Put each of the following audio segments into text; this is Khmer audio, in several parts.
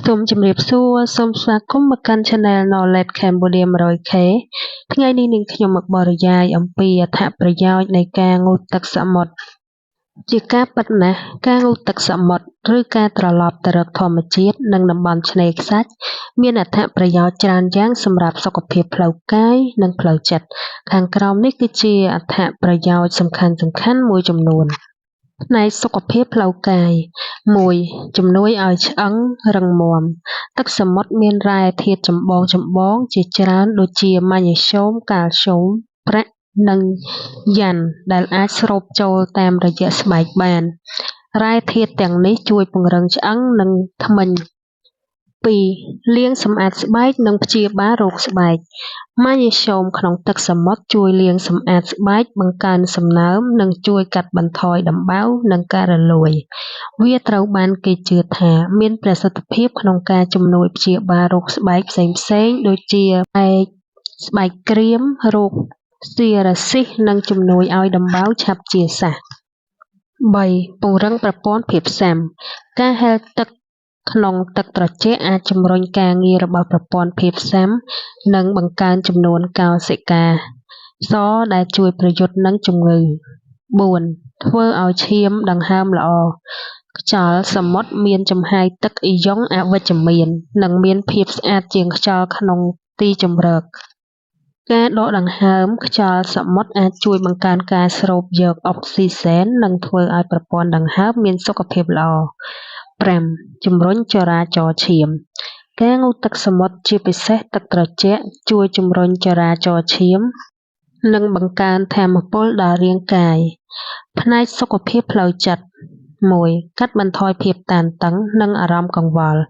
សូមជម្រាបសួរសូមស្វាគមន៍មកកាន់ Channel Knowledge Cambodia 100K ថ្ងៃនេះនាងខ្ញុំមកបរិយាយអំពីអត្ថប្រយោជន៍នៃការងូតទឹកសមុទ្រជាការពិតណាស់ការងូតទឹកសមុទ្រឬការត្រឡប់ទៅរកធម្មជាតិនិងតំបន់ឆ្នេរខ្សាច់មានអត្ថប្រយោជន៍ច្រើនយ៉ាងសម្រាប់សុខភាពផ្លូវកាយនិងផ្លូវចិត្តខាងក្រោមនេះគឺជាអត្ថប្រយោជន៍សំខាន់មួយចំនួនផ្នែកសុខភាពផ្លូវកាយ 1. ជំនួយឲ្យឆ្អឹងរឹងមាំទឹកសមុទ្រមានរ៉ែធាតុចម្បងជាច្រើនដូចជាម៉ាញ៉េស្យូម កាល់ស្យូម ប្រាក់ និងយ៉ាន់ដែលអាចស្រូបចូលតាមរយៈស្បែកបានរ៉ែធាតុទាំងនេះជួយពង្រឹងឆ្អឹងនិងធ្មេញ 2. លាងសម្អាតស្បែកនិងព្យាបាលរោគស្បែកម៉ាញ៉េស្យូមក្នុងទឹកសមុទ្រជួយលាងសម្អាតស្បែកបង្កើនសំណើមនិងជួយកាត់បន្ថយដំបៅនិងការរលួយវាត្រូវបានគេជឿថាមានប្រសិទ្ធភាពក្នុងការជំនួយព្យាបាលរោគស្បែកផ្សេងៗដូចជាស្បែកក្រៀមរោគសៀរ៉ាស៊ីសនិងជំនួយឲ្យដំបៅឆាប់ជាសះ 3. ពង្រឹងប្រព័ន្ធភាពស៊ាំការហែលទឹកក្នុងទឹកត្រជាក់អាចជំរុញការងាររបស់ប្រព័ន្ធភាពស៊ាំនិងបង្កើនចំនួនកោសិកាសដែលជួយប្រយុទ្ធនឹងជំងឺ 4. ធ្វើឲ្យឈាមដង្ហើមល្អខ្យល់សមុទ្រមានចំហាយទឹកអ៊ីយ៉ុងអវិជ្ជមាននិងមានភាពស្អាតជាងខ្យល់ក្នុងទីជម្រកការដកដង្ហើមខ្យល់សមុទ្រអាចជួយបង្កើនការស្រូបយកអុកស៊ីសែននិងធ្វើឲ្យប្រព័ន្ធដង្ហើមមានសុខភាពល្អ 5. ជំរុញចរាចរណ៍ឈាមការងូតទឹកសមុទ្រជាពិសេសទឹកត្រជាក់ជួយជំរុញចរាចរណ៍ឈាមនិងបង្កើនថាមពលដល់រាងកាយផ្នែកសុខភាពផ្លូវចិត្ត 1. កាត់បន្ថយភាពតានតឹងនិងអារម្មណ៍កង្វល់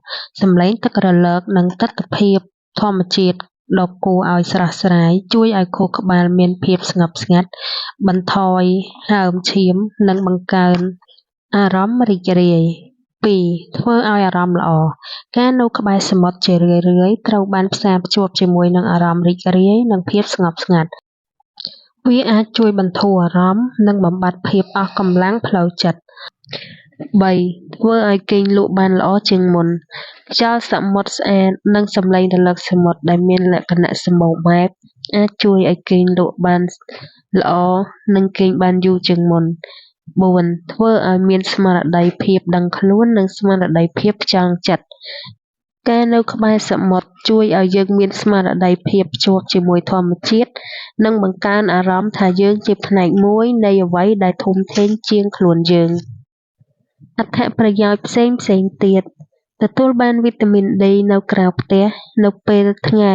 សម្លេងទឹករលកនិងទិដ្ឋភាពធម្មជាតិដ៏គួរឲ្យស្រស់ស្រាយជួយឲ្យខួរក្បាលមានភាពស្ងប់ស្ងាត់បន្ថយហើមឈាមនិងបង្កើនអារម្មណ៍រីករាយ 2. ធ្វើឲ្យអារម្មណ៍ល្អការនៅក្បែរសមុទ្រជារឿយៗត្រូវបានផ្សារភ្ជាប់ជាមួយនឹងអារម្មណ៍រីករាយនិងភាពស្ងប់ស្ងាត់វាអាចជួយបន្ធូរអារម្មណ៍និងបំបាត់ភាពអស់កម្លាំងផ្លូវចិត្ត 3. ធ្វើឲ្យគេងលក់បានល្អជាងមុនខ្យល់សមុទ្រស្អាតនិងសំឡេងរលកសមុទ្រដែលមានលក្ខណៈសម្បូរបែបអាចជួយឲ្យគេងលក់បានល្អនិងគេងបានយូរជាងមុន 4. ធ្វើឲ្យមានស្មារតីភាពដឹងខ្លួននិងស្មារតីភាពផ្ចង់ចិត្តការនៅក្បែរសមុទ្រជួយឲ្យយើងមានស្មារតីភាពភ្ជាប់ជាមួយធម្មជាតិនិងបង្កើនអារម្មណ៍ថាយើងជាផ្នែកមួយនៃអ្វីដែលធំធេងជាងខ្លួនយើងអត្ថប្រយោជន៍ផ្សេងទៀតទទួលបានវីតាមីន D នៅក្រៅផ្ទះនៅពេលថ្ងៃ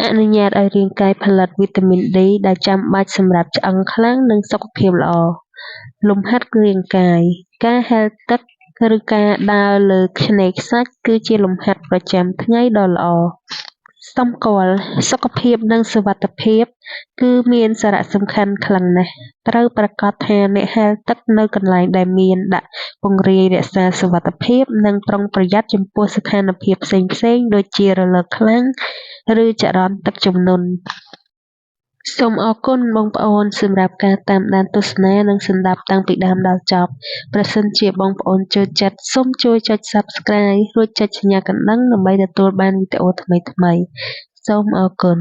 អនុញ្ញាតឲ្យរាងកាយផលិតវីតាមីន D ដែលចាំបាច់សម្រាប់ឆ្អឹងខ្លាំងនិងសុខភាពល្អលំហាត់រាងកាយការហែលទឹកឬការដើរលើឆ្នេរខ្សាច់គឺជាលំហាត់ប្រចាំថ្ងៃដ៏ល្អសម្គាល់សុខភាពនិងសុវត្ថិភាពគឺមានសារៈសំខាន់ខ្លាំងណាស់ត្រូវប្រាកដថាអ្នកហែលទឹកនៅកន្លែងដែលមានដាក់ពង្រាយរក្សាសុវត្ថិភាពនិងប្រុងប្រយ័ត្នចំពោះស្ថានភាពផ្សេងៗដូចជារលកខ្លាំងឬចរន្តទឹកជំនន់សូមអរគុណបងប្អូនសម្រាប់ការតាមដានទស្សនានិងស្ដាប់តាំងពីដើមដល់ចប់ប្រសិនជាបងប្អូនចូលចិត្តសូមជួយចុច Subscribe រួចចុចសញ្ញាកណ្ដឹងដើម្បីទទួលបានវីដេអូថ្មីៗសូមអរគុណ